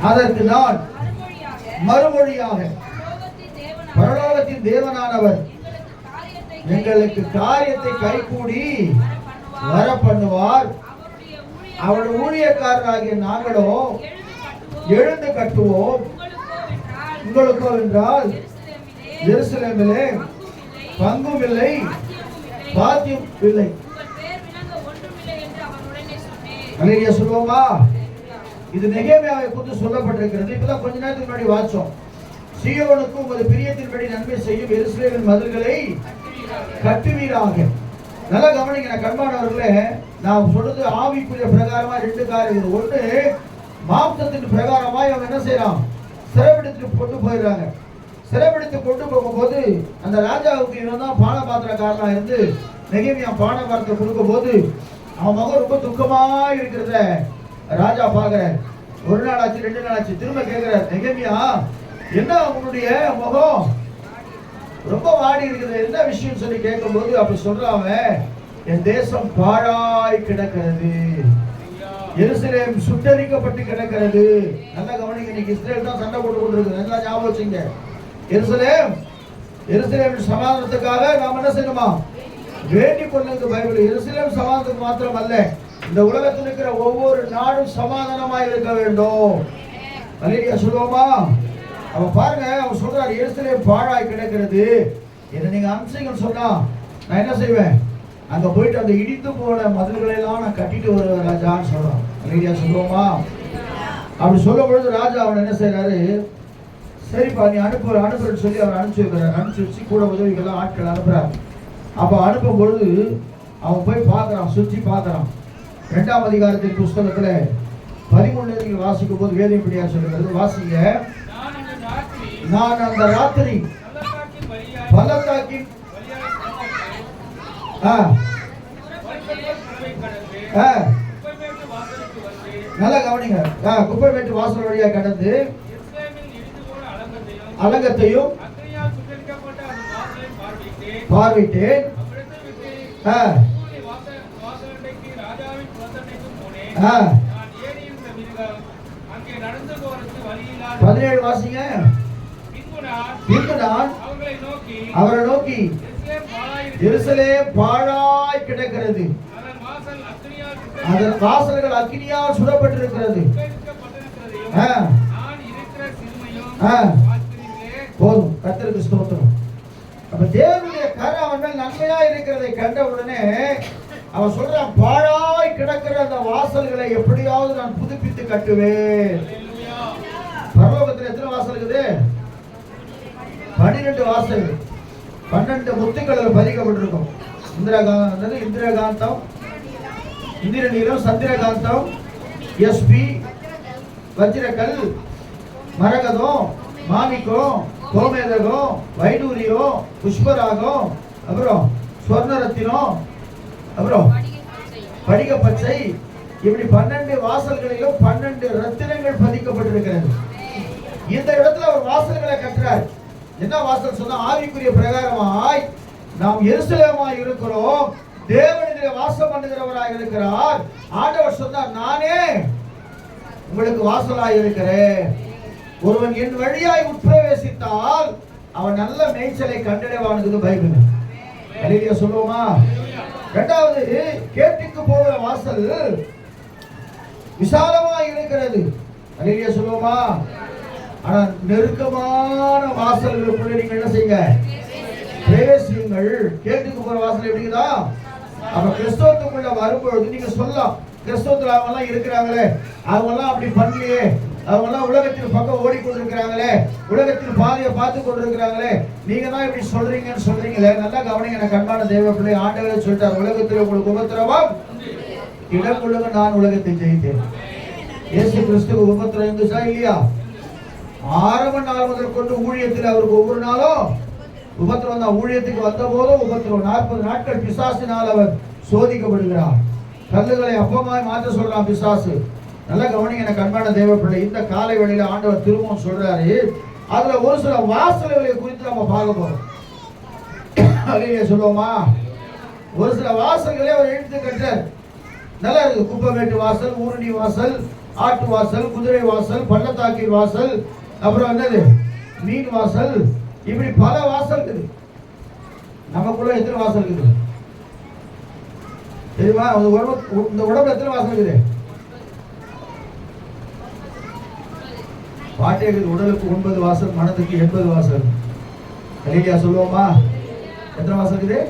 அதற்கு நான் மறுமொழியாக பரலோகத்தின் தேவனானவர் எங்களுக்கு காரியத்தை கைகூடி வர பண்ணுவார். அவருடைய ஊழியக்காரராகிய நாங்களோ எழுந்து கட்டுவோம். உங்களுக்கோ என்றால் எருசலேமிலே பங்கும் இல்லை, பாத்தியம் இல்லை. அல்லேலூயா சொல்லுவோமா? இது நெகேமியாவை குறித்து சொல்லப்பட்டிருக்கிறது. இப்பதான் கொஞ்ச நேரத்துக்கு முன்னாடி வாச்சோம். சீயோனுக்கு உமது பிரியத்தின்படி நன்மை செய்யும் எருசலேமின் மதில்களை கட்டுவீராக. நல்லா கவனிங்க கண்பானவர்களே, நான் சொல்றது ஆவிக்குரிய பிரகாரமா ரெண்டு காரியம். ஒண்ணு, மாம்சத்தின் பிரகாரமாய் அவங்க என்ன செய்யறான், சிறைபிடித்து கொண்டு போயிடுறாங்க. சிறைபிடித்து கொண்டு போகும்போது அந்த ராஜாவுக்கு இவன் தான் பானபாத்திரக்காரனா இருந்து நெகேமியா பானபாத்திரத்தை கொடுக்கும் போது அவன் மகன் ரொம்ப துக்கமா இருக்கிறத ராஜா பாக்குற. ஒரு நாள் ஆச்சு, 2 நாள் ஆச்சு, திரும்ப கேட்கிற, நெகேமியா என்ன உன்னுடைய முகம் ரொம்ப வாடி இருக்குது, என்ன விஷயம் சொல்லி கேட்கும் போது அப்ப சொல்றான், என் தேசம் பாழாய் கிடக்கிறது, எருசலேம் சுட்டரிக்கப்பட்டு கிடக்கிறது. நல்லா கவனிங்க, இன்னைக்கு இஸ்ரேல் தான் சண்டை போட்டு கொண்டிருக்கு. நல்லா ஞாபகம் வச்சுங்க. எருசலேம் சமாதானத்துக்காக நாம் என்ன செய்யணுமா, வேண்டிக் கொள்ளுங்க. பைபிள் எருசலேம் சமாதானத்துக்கு மாத்திரம் அல்ல, இந்த உலகத்தில் இருக்கிற ஒவ்வொரு நாடும் சமாதானமாக இருக்க வேண்டும். அல்லேலூயா சொல்லுவோமா? அவன் பாருங்க, அவன் சொல்றாரு எருசலேம் பாழாய் கிடக்கிறது, என்ன நீங்க அம்சங்கள் சொன்னா நான் என்ன செய்வேன், அங்க போயிட்டு அந்த இடித்து போன மதில்களை எல்லாம் நான் கட்டிட்டு வருவேன் ராஜான்னு சொல்றான். அல்லேலூயா சொல்லுவோமா? அப்படி சொல்லும் பொழுது ராஜா அவன் என்ன செய்யறாரு, சரிப்பா நீ அனுப்புறன்னு சொல்லி அவன் அனுப்பிச்சு வைக்கிறார். அனுப்பிச்சு வச்சு கூட உதவிகள்லாம் ஆட்கள் அனுப்புறாரு. அப்ப அனுப்பும் பொழுது அவன் போய் பார்க்கறான், சுற்றி பார்க்கறான். 2ஆம் அதிகாரத்தின் புஸ்தகத்துல 13 வாசிக்கும் போது வேதம் சொல்லுகிறது, வாசிங்க. நான் அந்த ராத்திரி பள்ளத்தாக்கி நல்லா கவனிங்க, குப்பைமேட்டு வாசல் வழியா கடந்து அலங்கத்தையும் பார்வையிட்டேன். 17 வாசிங்க. பின்பு நான் அவரை நோக்கி, எருசலேம் பாழாய் கிடக்கிறது, அதன் வாசல்கள் அக்கினியால் சுடப்பட்டிருக்கிறது. போதும், கர்த்தருக்கு ஸ்தோத்திரம். அப்ப தேவனுடைய கரம் அவன் மேல் நன்மையா இருக்கிறதை கண்ட உடனே அவன் சொல்றான், பாழாய் கிடக்கிற அந்த வாசல்களை எப்படியாவது நான் புதுப்பித்து கட்டுவேன். பரலோகத்தில் எத்தனை வாசல் இருக்குது? 12 வாசல், 12 முத்துக்கள் பதிக்கப்பட்டிருக்கும். இந்திரகாந்தம், இந்திரநீலம், சந்திரகாந்தம், எஸ்பி, வஜ்ரக்கல், மரகதம், மாணிக்கம், கோமேதகம், வைடூரியம், புஷ்பராகம், அப்புறம் ஸ்வர்ணரத்தினம், அப்புறம் படிக பச்சை, இப்படி 12 வாசல்களிலும் 12 ரத்தினங்கள் பதிக்கப்பட்டிருக்கிறது. இந்த இடத்துல ஒரு வாசல்களை கட்டுறார். என்ன வாசல் சொன்னா, ஆவிக்குரிய பிரகாரமாய் நாம் எருசலேமாய் இருக்கிறோம், தேவனிலே வாசம் பண்ணுகிறவராய் இருக்கிறார். ஆண்டவர் சொன்னார், நானே உங்களுக்கு வாசலாய் இருக்கிறேன். ஒருவன் என் வழியாய் உட்பிரவேசித்தால் அவன் நல்ல மேய்ச்சலை கண்டடைவானுக்கு பைபிள். அல்லேலூயா சொல்லுவோமா? 2வது, கேட்டுக்கு போகிற வாசல் விசாலமாய் இருக்கிறது. அல்லேலூயா சொல்லுவோமா? ஆனா நெருக்கமான வாசல்களுக்குள்ள நீங்க என்ன செய்யுங்க, பிரவேசியுங்கள். கேட்டுக்கு போற வாசல் எப்படிங்களா? அப்ப கிறிஸ்தவத்துக்குள்ள வரும்பொழுது நீங்க சொல்லலாம், கிறிஸ்தவத்துல அவங்க எல்லாம் இருக்கிறாங்களே, அவங்க எல்லாம் அப்படி பண்ணலையே, அவங்க எல்லாம் உலகத்தில் பக்கம் ஓடிக்கொண்டிருக்கிறாங்களே, உலகத்தில் பாதையை பார்த்து கொண்டிருக்கிறாங்களே, நீங்க தான் இப்படி சொல்றீங்கன்னு சொல்றீங்களே. நல்லா கவனிங்க, நான் கண்பான தேவ பிள்ளை, ஆண்டவரே சொல்லிட்டார், உலகத்தில் உங்களுக்கு உபத்திரவம் இடம் கொள்ளுங்க, நான் உலகத்தை ஜெயித்தேன். இயேசு கிறிஸ்துவுக்கு உபத்திரம் இருந்துச்சா இல்லையா? ஆரம்ப நாள் முதல் கொண்டு ஊழியத்தில் அவருக்கு ஒவ்வொரு நாளும் உபத்திரம் தான். ஊழியத்துக்கு வந்த போதும் உபத்திரம். 40 நாட்கள் பிசாசினால் அவர் சோதிக்கப்படுகிறார். கல்லுகளை அப்பமாய் மாற்ற சொல்றான் பிசாசு. நல்லா கவனிங்க எனக்கு அன்பான தேவ பிள்ளை, இந்த காலை வேளையில ஆண்டவர் திரும்பவும் சொல்றாரு. அதுல ஒரு சில வாசல்களை குறித்து நம்ம பார்க்க போறோம். அல்லேலூயா சொல்லுவோமா? ஒரு சில வாசல்களை அவர் எடுத்து கட்டார். நல்லா இருக்கு. குப்பைமேட்டு வாசல், ஊரணி வாசல், ஆட்டு வாசல், குதிரை வாசல், பள்ளத்தாக்கின் வாசல், அப்புறம் என்னது மீன் வாசல், இப்படி பல வாசல் இருக்குது. நமக்குள்ள எத்தனை வாசல் இருக்குது தெரியுமா? இந்த உடம்புல எத்தனை வாசல் இருக்குது? பாட்டே இருக்குது, உடலுக்கு 9 வாசல், மனதுக்கு 80 வாசல். கலிலியா சொல்லுவோமா? எத்தனை வாசல் இருக்குது?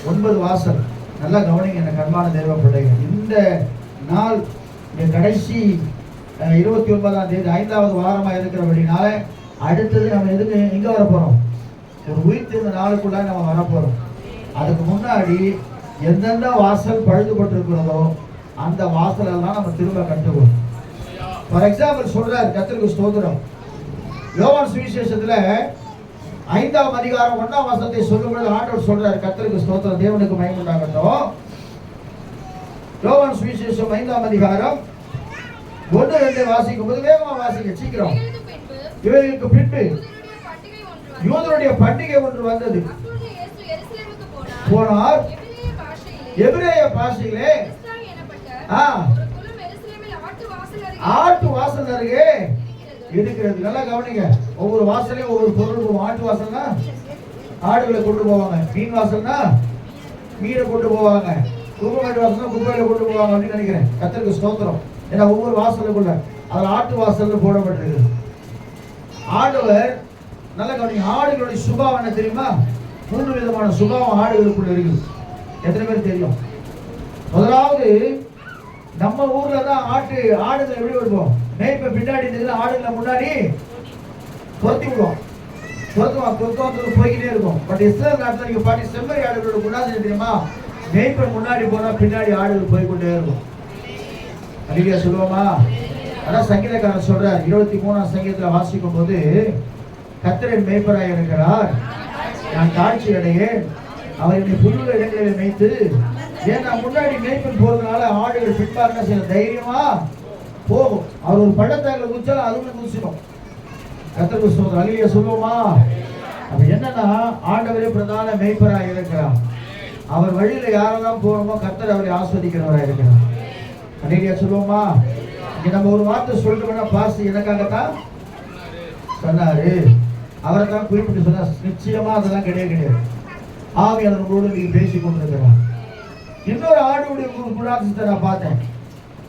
9 வாசல். நல்லா கவனிங்க என்ன கண்மான தேவ பிள்ளைகள். இந்த நாள் கடைசி 29ஆம் தேதி 5வது வாரமா இருக்கிறபடினால அடுத்தது நம்ம எதுக்கு எங்க வரப்போறோம்? ஒரு உயிர்த்தெழுந்த நாளுக்குள்ள நம்ம வரப்போறோம். அதுக்கு முன்னாடி எந்தெந்த வாசல் பழுதுபட்டிருக்கிறதோ அந்த வாசல் எல்லாம் நம்ம திரும்ப கட்டுவோம். ஃபார் எக்ஸாம்பிள் சொல்றாரு, கர்த்தருக்கு ஸ்தோத்திரம். யோவான் சுவிசேஷத்துல 5ஆம் அதிகாரம் 1ஆம் வசனத்தை சொல்லும்போது ஆண்டவர் சொல்றாரு, கர்த்தருக்கு ஸ்தோத்திரம், தேவனுக்கு மகிமை உண்டாகட்டும். யோவான் சுவிசேஷம் 5ஆம் அதிகாரம் 1-2 வாசிக்கும் போது வேகமா வாசிங்க சீக்கிரம். இவர்களுக்கு பின்பு யூதருடைய பண்டிகை ஒன்று வந்தது. போனார். எபிரேய பாஷையிலே ஆட்டு வாசல் அருகே இருக்கிறது. நல்லா கவனிங்க. ஒவ்வொரு வாசலையும் ஒவ்வொரு பொருள். ஆட்டு வாசல்னா ஆடுகளை கொண்டு போவாங்க, மீன் வாசல்னா மீனை கொண்டு போவாங்க, குப்பைமேட்டு வாசல்னா குப்பையில கொண்டு போவாங்க அப்படின்னு நினைக்கிறேன். கர்த்தருக்கு ஸ்தோத்திரம். ஏன்னா ஒவ்வொரு வாசலுக்குள்ள அதில் ஆட்டு வாசல் போடப்பட்டிருக்கு. ஆண்டவர் நல்ல கவனிங்க. ஆடுகளுடைய சுபாவம் என்ன தெரியுமா? 3 விதமான சுபாவம் ஆடுகளுக்குள்ள இருக்குது. எத்தனை பேர் தெரியும்? முதலாவது, நம்ம ஊர்ல தான் ஆடுகளை எப்படி விடுவோம்? மேய்ப்ப பின்னாடி இருந்ததுன்னா ஆடுகளை முன்னாடி துரத்தி விடுவோம். துரத்துவாங்க போய்கிட்டே இருக்கும். பட் இஸ்ரேல் நாட்டில் நீங்க பாட்டி செம்மறி ஆடுகளோட முன்னாடி தெரியுமா? மேய்ப்பன் முன்னாடி போனா பின்னாடி ஆடுகள் போய்கொண்டே இருக்கும். அல்லேலூயா சொல்லுவோமா? அதான் சங்கீதக்காரர் சொல்றார், 23ஆம் சங்கீதத்துல வாசிக்கும் போது, கர்த்தரின் மேய்ப்பராய் இருக்கிறார், நான் தாழ்ச்சி அடையேன், அவர் என்னை புல்லுள்ள இடங்களில் மேய்த்து. ஏன்னா முன்னாடி மேய்ப்பன் போறதுனால ஆடுகள் பின்பாருன்னா சில தைரியமா போகும். அவர் ஒரு பள்ளத்தாக்கில் குதிச்சாலும் அதுவும் குதிச்சிடும். கர்த்தருக்கு ஸ்தோத்திரம். அல்லேலூயா சொல்லுவோமா? அப்ப என்னன்னா, ஆண்டவரே பிரதான மேய்ப்பராய் இருக்கிறார். அவர் வழியில யாரெல்லாம் போறோமோ கர்த்தர் அவரை ஆஸ்வதிக்கிறவராய் இருக்கிறார். அல்லேலூயா சொல்லுவோமா? இங்க நம்ம ஒரு வார்த்தை சொல்லிட்டோம்னா, பாஸ் எனக்காகத்தான் சொன்னாரு, அவரை தான் குறிப்பிட்டு சொன்னார். நிச்சயமா அதெல்லாம் கிடையாது. ஆவியானவரோடு நீங்க பேசிக் கொண்டிருக்கிறார். இன்னொரு ஆடுடைய குணாதிசயத்தை நான் பார்த்தேன்.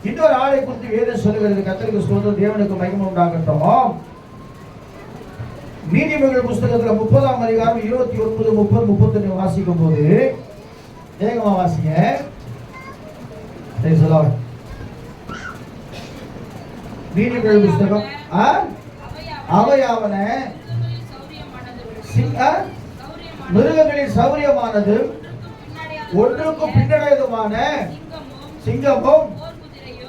இன்னொரு ஆடை குறித்து வேதம் சொல்லுகிறது. கர்த்தருக்கு ஸ்தோத்திரம், தேவனுக்கு மகிமை உண்டாகட்டும். நீதிமொழிகள் புஸ்தகத்துல 30ஆம் அதிகாரம் 29, 30, 31 வாசிக்கும் போது வேகமா வாசிங்க. நீதிமொழிகள் புஸ்தகம் அவையாவன மிருகங்களின் சௌரியமானது, ஒன்றுக்கும் பின்னடையதுமான சிங்கமும்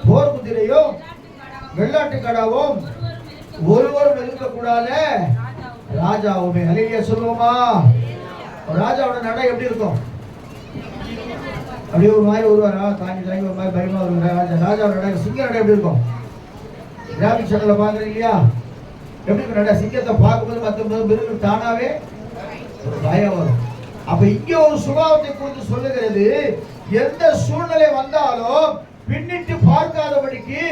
போர் குதிரையும் வெள்ளாட்டு கடாவும் ஒருவரும் இருக்கக்கூடாத ராஜாவுமே. அல்லேலூயா சொல்லுவோமா? ராஜாவோட நடை எப்படி இருக்கும்? அப்படியே ஒரு மாதிரி வருவாரா? தாங்கி தாங்கி ஒரு மாதிரி பயமா வருவார். ராஜாவோட நடை, சிங்க நடை எப்படி இருக்கும்? கிராமிக் சேனல்ல பாக்குறீங்க இல்லையா? எப்படி நடை? சிங்கத்தை பார்க்கும்போது மற்ற மிருகம் தானாவே ஒரு பயம் வரும். அப்ப இங்க ஒரு சுபாவத்தை குறித்து சொல்லுகிறது. எந்த சூழ்நிலை வந்தாலும் பின்னிட்டு பார்க்காதபடிக்கு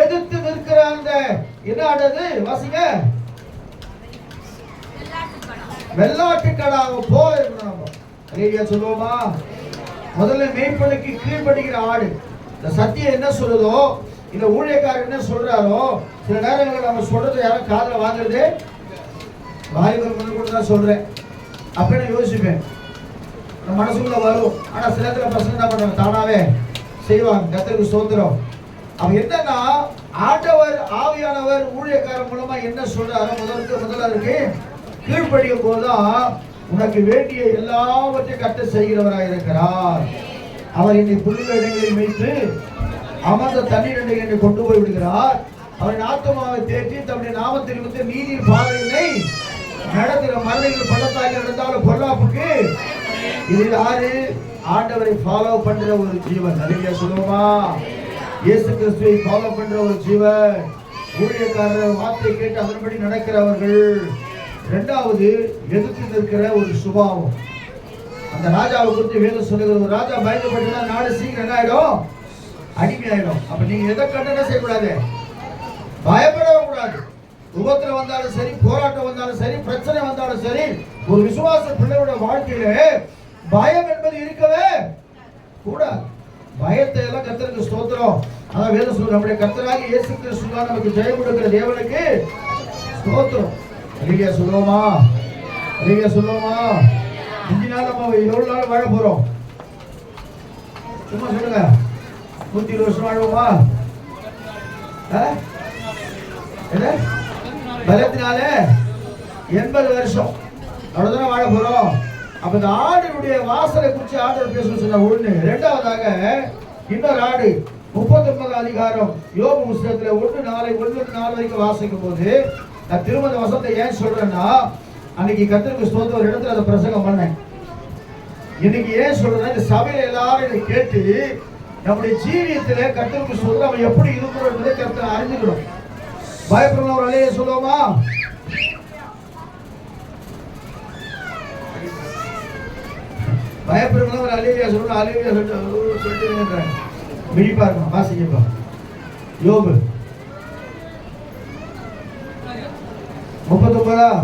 எதிர்த்து நிற்கிற அந்த என்ன ஆடுது? வாசிங்க. வெள்ளாட்டு கடாவை போல இருக்கணும். அல்லேலூயா சொல்லுவோமா? முதல்ல மேய்ப்பனுக்கு கீழ்படுகிற ஆடு. இந்த சத்தியம் என்ன சொல்லுதோ, இந்த ஊழியக்காரர் என்ன சொல்றாரோ, சில நேரங்களில் நம்ம சொல்றது யாரும் காதுல வாங்குறது வாலிபர் முதல் கூட தான் சொல்றேன். அப்ப நான் யோசிப்பேன், நம்ம மனசுக்குள்ள வரும். ஆனா சில நேரத்துல பசங்க என்ன பண்றாங்க? தானாவே செய்வாங்க. கர்த்தருக்கு ஸ்தோத்திரம். அவ என்னன்னா, ஆண்டவர் ஆவியானவர் ஊழியக்காரர் மூலமா என்ன சொல்றாரோ முதல்ல இருக்கு கீழ்படியும் போதுதான் உனக்கு வேண்டிய எல்லாவற்றையும் கர்த்தர் செய்கிறவராக இருக்கிறார். அவர் என்னை புல்லுள்ள இடங்களில் வைத்து அமர்ந்த தண்ணீர் என்னை கொண்டு போய் விடுகிறார். அவரின் ஆத்மாவை தேற்றி தம்முடைய நாமத்தில் வந்து நீதியின் பாதையினை நடத்துகிற. மரணிகள் பள்ளத்தாக்கி நடந்தாலும் பொல்லாப்புக்கு இது யாரு? ஆண்டவரை ஃபாலோ பண்ற ஒரு ஜீவன். அல்லேலூயா சொல்லுவோமா? இயேசு கிறிஸ்துவை ஃபாலோ பண்ற ஒரு ஜீவன். ஊழியக்காரர் வார்த்தை கேட்டு அதன்படி நடக்கிறவர்கள். இரண்டாவது, எதிர்த்து நிற்கிற ஒரு சுபாவம். அந்த ராஜாவை குறித்து வேதம் சொல்லுகிற, ஒரு ராஜா பயந்துபட்டுனா நாடு சீக்கிரம் என்ன ஆயிடும்? அடிமையாயிடும். அப்ப நீங்க எதை கண்டு என்ன செய்யக்கூடாது? பயப்படவே கூடாது. உபத்திரம் வந்தாலும் சரி, போராட்டம் வந்தாலும் சரி, பிரச்சனை வந்தாலும் சரி, ஒரு விசுவாச பிள்ளையோட வாழ்க்கையில பயம் என்பது இருக்கவே கூடாது. பயத்தை எல்லாம் கர்த்தருக்கு ஸ்தோத்திரம். அதான் வேதம் சொல்லுது, நம்முடைய கர்த்தராகிய இயேசு கிறிஸ்து தான் நமக்கு ஜெயம் கொடுக்கிற தேவனுக்கு ஸ்தோத்திரம். அல்லேலூயா சொல்லுவோமா? அல்லேலூயா சொல்லுவோமா? இஞ்சு நாள் நம்ம எவ்வளவு நாள் வாழ போறோம்? சும்மா சொல்லுங்க. 120 வருஷம் வாழ்வோமா? என்ன பலத்தினால 80 வருஷம் அவ்வளவுதானே வாழ போறோம். அப்ப இந்த ஆடினுடைய வாசலை குறித்து ஆண்டவர் பேசணும் சொன்ன ஒண்ணு. இரண்டாவதாக இன்னொரு ஆடு 39 அதிகாரம் யோபு புத்தகத்துல 1:4 வரைக்கும் வாசிக்கும் போது நான் திரும்ப அந்த வசனத்தை ஏன் சொல்றேன்னா, அன்னைக்கு கர்த்தருக்கு ஸ்தோத்திரம் ஒரு இடத்துல அதை பிரசங்கம் பண்ணேன். இன்னைக்கு ஏன் சொல்றேன்னா, இந்த சபையில எல்லாரும் இதை கேட்டு நம்முடைய ஜீவியத்திலே கர்த்தருக்கு ஸ்தோத்திரம் நம்ம எப்படி இருக்கிறோம் என்பதை கர்த்தர் அறிஞ்சுக்கணும். பயப்படணும். ஒரு அலையை சொல்லுவோமா? பயப்படுறவங்க ஒரு அலையா சொல்லணும். அலையா சொல்லிட்டு விழிப்பா இருக்கணும். வாசிக்கப்பா யோபு 39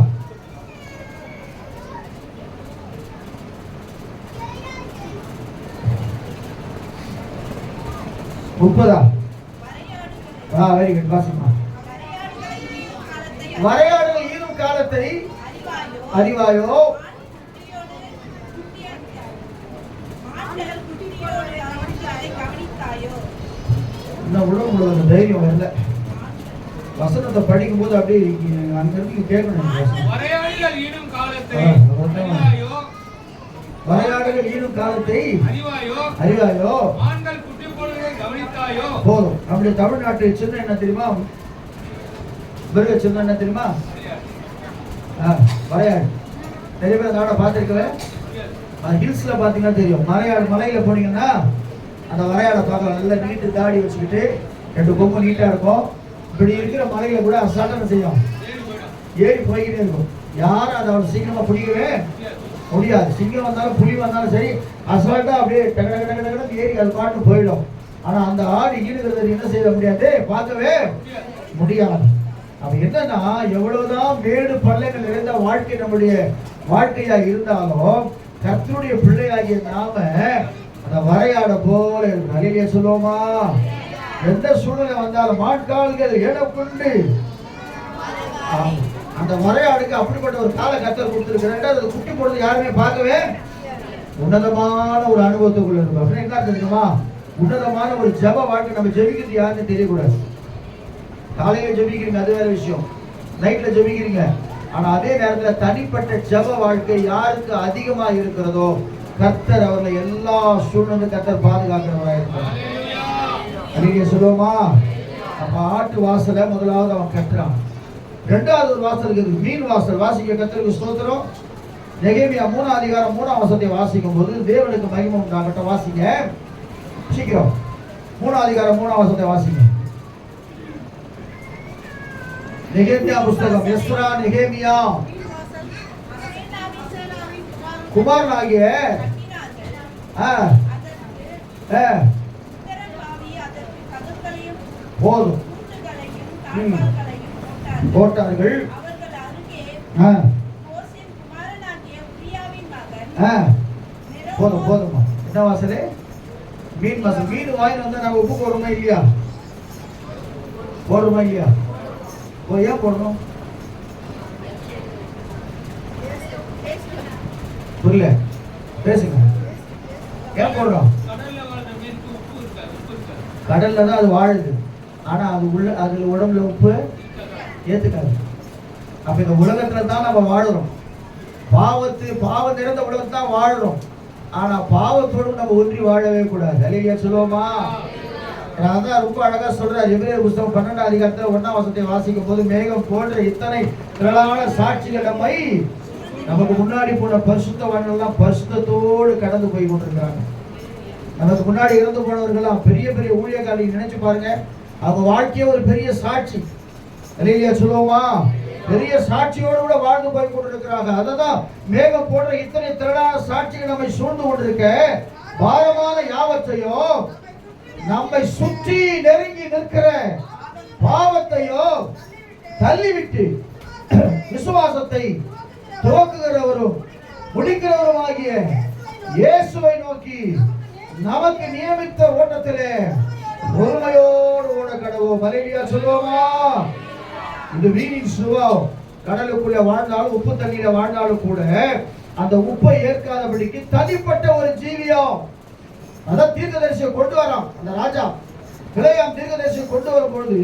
வெரி குட். வாசிமா. வரையாடுகள் ஈரும் காலத்தை அறிவாயோ? இன்னும் உடம்புல அந்த தைரியம் வரல. வசனத்தை படிக்கும் போது அப்படியே அங்கிருந்து கேட்கணும். வரையாடுகள் ஈரும் காலத்தை அறிவாயோ? போதும். நம்முடைய தமிழ்நாட்டு சின்ன என்ன தெரியுமா? மிருக சின்ன என்ன தெரியுமா? வரையாடு. நிறைய பேர் நாட பார்த்துருக்கவே. ஹில்ஸ்ல பாத்தீங்கன்னா தெரியும். மலையில போனீங்கன்னா அந்த வரையாடை பார்க்கலாம். நல்லா நீட்டு தாடி வச்சுக்கிட்டு 2 கொம்பு நீட்டா இருக்கும். இப்படி இருக்கிற மலையில கூட அசால்ட்டா செய்யும், ஏறி போய்கிட்டே இருக்கும். யாரும் அதை அவள் சீக்கிரமா பிடிக்கவே முடியாது. சிங்கம் வந்தாலும் புலி வந்தாலும் சரி, அசால்ட்டா அப்படியே டக்கு ஏறி அது பாட்டு போயிடும். ஆனா அந்த ஆடு ஈடுகிறது என்ன செய்ய முடியாது, பார்க்கவே முடியாது. அப்ப என்னன்னா, எவ்வளவுதான் மேடு பள்ளங்கள் நிறைந்த வாழ்க்கை நம்முடைய வாழ்க்கையா இருந்தாலும் கர்த்தருடைய பிள்ளையாகிய நாம அந்த வரையாட போல இருக்கும். அல்லேலூயா சொல்லுவோமா? எந்த சூழ்நிலை வந்தாலும் மாட்கால்கள் எனக்குண்டு. அந்த வரையாடுக்கு அப்படிப்பட்ட ஒரு கால கர்த்தர் கொடுத்திருக்கிறார். அது குட்டி போடுறது யாருமே பார்க்கவே உன்னதமான ஒரு அனுபவத்துக்குள்ள இருக்கும். அப்படின்னு என்ன தெரியுமா? உன்னதமான ஒரு ஜப வாழ்க்கை. நம்ம ஜெபிக்கிறது யாருன்னு தெரியக்கூடாது. காலையில ஜெபிக்கிறீங்க, அது வேற விஷயம். நைட்ல ஜெபிக்கிறீங்க. ஆனா அதே நேரத்தில் தனிப்பட்ட ஜப வாழ்க்கை யாருக்கு அதிகமா இருக்கிறதோ கர்த்தர் அவர்களை எல்லா சூழ்நிலை கர்த்தர் பாதுகாக்கிறவராக இருக்கிறார். அல்லேலூயா சொல்லுவோமா? அப்ப ஆட்டு வாசலை முதலாவது அவன் கட்டுறான். இரண்டாவது ஒரு வாசல் இருக்குது, மீன் வாசல். வாசிக்க கர்த்தருக்கு ஸ்தோத்திரம். நெகேமியா 3 அதிகாரம் 3 வசனத்தை வாசிக்கும் போது தேவனுக்கு மகிமை உண்டாகட்டும். வாசிங்க சீக்கிரம். 3 அதிகாரம் 3 வசனத்தை வாசிங்க. நெகேமியா புஸ்தகம். எஸ்ரா நெகேமியா குமாரனாகிய போதும் போட்டார்கள். போதும் போதுமா. என்ன வாசலே? மீன் வாசல். மீன் வாங்கி வந்தா நாங்க உப்பு போடுறோமா இல்லையா? போடுறோமா இல்லையா? ஏன் போடணும்? புரியல, பேசுங்க. ஏன் போடுறோம்? கடல்ல தான் அது வாழுது. ஆனா அது அதுல உடம்புல உப்பு ஏத்துக்காது. அப்ப இந்த உலகத்துல தான் நம்ம வாழுறோம். பாவம் நிறைந்த உலகத்தை தான் வாழுறோம். ஆனா பாவத்தோடு நம்ம ஒன்றி வாழவே கூடாது. அல்லேலூயா சொல்லுவோமா? அதான் ரொம்ப அழகா சொல்றார். எபிரேயர் புத்தகம் 12 அதிகாரத்துல 1 வசனத்தை வாசிக்கும் போது, மேகம் போன்ற இத்தனை திரளான சாட்சிகள் நம்மை நமக்கு முன்னாடி போன பரிசுத்தவான்கள் எல்லாம் பரிசுத்தத்தோடு கடந்து போய் கொண்டிருக்காங்க. நமக்கு முன்னாடி இறந்து போனவர்கள் பெரிய பெரிய ஊழியக்காரரை நினைச்சு பாருங்க. அவங்க வாழ்க்கையே ஒரு பெரிய சாட்சி. அல்லேலூயா சொல்லுவோமா? பெரிய சாட்சியோடு கூட வாழ்ந்து போய் கொண்டிருக்கிறாங்க. அததான் மேகம் போன்ற இத்தனை திரளான சாட்சிகள் நம்மை சூழ்ந்து கொண்டிருக்க, பாரமான யாவற்றையும் நம்மை சுற்றி நெருங்கி நிற்கிற பாவத்தையோ தள்ளிவிட்டு விசுவாசத்தை துவக்குகிறவரும் முடிக்கிறவருமாகிய இயேசுவை நோக்கி நமக்கு நியமித்த ஓட்டத்திலே பொறுமையோடு ஓட கடவோம். அல்லேலூயா சொல்லுவோமா? இது மீனின் சுபாவம். கடலுக்குள்ள வாழ்ந்தாலும் உப்பு தண்ணீர வாழ்ந்தாலும் கூட அந்த உப்பை ஏற்காதபடிக்கு தனிப்பட்ட ஒரு ஜீவியம். அதான் தீர்க்கதரிசியை கொண்டு வரான் அந்த ராஜா. பிலேயாம் தீர்க்கதரிசியை கொண்டு வரும்பொழுது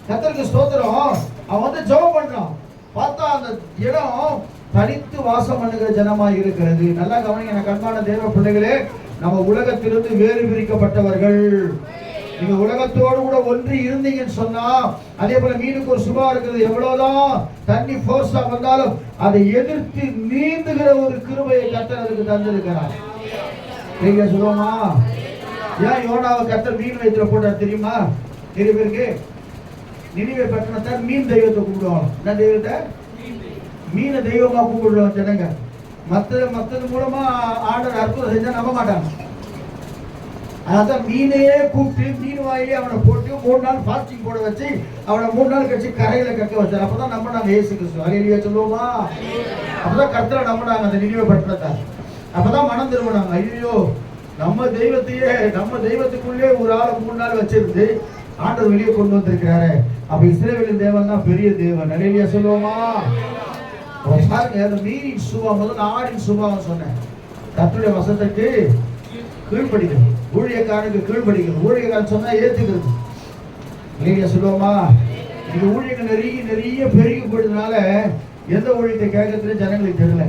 கர்த்தருக்கு ஸ்தோத்திரம், அவன் வந்து ஜெபம் பண்றான். பார்த்தா அந்த இடம் தனித்து வாசம் பண்ணுகிற ஜனமாய் இருக்கிறது. நல்லா கவனிங்க எனக்கு அன்பான தேவ பிள்ளைகளே, நம்ம உலகத்திலிருந்து வேறு பிரிக்கப்பட்டவர்கள். நீங்க உலகத்தோடு கூட ஒன்றி இருந்தீங்கன்னு சொன்னா, அதே போல மீனுக்கு ஒரு சுபா இருக்குது. எவ்வளவுதான் தண்ணி போர்ஸா வந்தாலும் அதை எதிர்த்து நீந்துகிற ஒரு கிருபையை கர்த்தர் அதுக்கு தந்திருக்கிறார். நீங்க சொல்லுவோமா? ஏன் யோனாவை கர்த்தர் மீன் வயிற்றுல போட்டார் தெரியுமா? நிறைய பேருக்கு நினைவே பட்டணத்தை மீன் தெய்வத்தை கும்பிடுவாங்க. என்ன தெய்வத்தை? மீனை தெய்வமா கும்பிடுவாங்க ஜனங்க. மற்றது மூலமா ஆண்டவர் அற்புதம் செஞ்சா நம்ப மாட்டாங்க. அதான் மீனையே கூப்பிட்டு மீன் வாயிலே அவனை போட்டு 3 நாள் ஃபாஸ்டிங் போட வச்சு அவனை 3 நாள் கழிச்சு கரையில கக்க வச்சார். அப்பதான் நம்பினாங்க இயேசு கிறிஸ்து. அல்லேலூயா சொல்லுவோமா? அப்பதான் கர்த்தரை நம்பினாங்க அந்த நினைவே பட்டணத்தை. அப்பதான் மனம் திரும்பினாங்க. ஐயோ, நம்ம தெய்வத்துக்குள்ளே ஒரு ஆளை 3 நாள் வச்சிருந்து ஆண்டவர் வெளியே கொண்டு வந்திருக்கிறாரு. அப்ப இஸ்ரவேலின் தேவன் தான் பெரிய தேவன். அல்லேலூயா சொல்லுவோமா? பாருங்க, அந்த மீனின் சுபாவம் முதல்ல ஆடின் சுபாவம் சொன்னேன். கர்த்தருடைய வசனத்துக்கு கீழ்படிக்கிறது, ஊழியக்காரனுக்கு கீழ்படிக்கிறது. ஊழியக்காரன் சொன்னா ஏத்துக்கிறது. இல்லையா சொல்லுவோமா? இது ஊழியர்கள் நிறைய பெருகி போயிட்டதுனால எந்த ஊழியத்தை கேட்கறதுல ஜனங்களுக்கு தெரியல.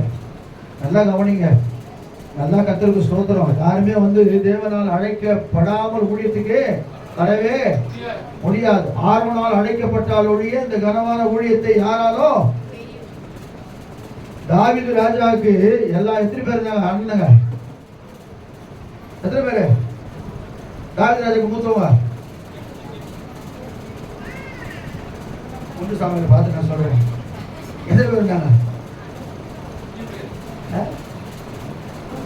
நல்லா கவனிங்க. நல்லா கர்த்தருக்கு ஸ்தோத்திரம். யாருமே வந்து தேவனால் அழைக்கப்படாமல் ஊழியத்துக்கு வரவே முடியாது. ஆர்வனால் அழைக்கப்பட்டால் ஒழிய இந்த கனமான ஊழியத்தை யாராலோ. தாவீது ராஜாவுக்கு எல்லாம் எத்தனை பேர் இருந்தாங்க? அண்ணனுங்க எத்தனை பேரு? தாவீது ராஜாவுக்கு மூத்தவங்க ஒன்று சாமியை பார்த்து நான் சொல்றேன். எத்தனை பேர் இருந்தாங்க?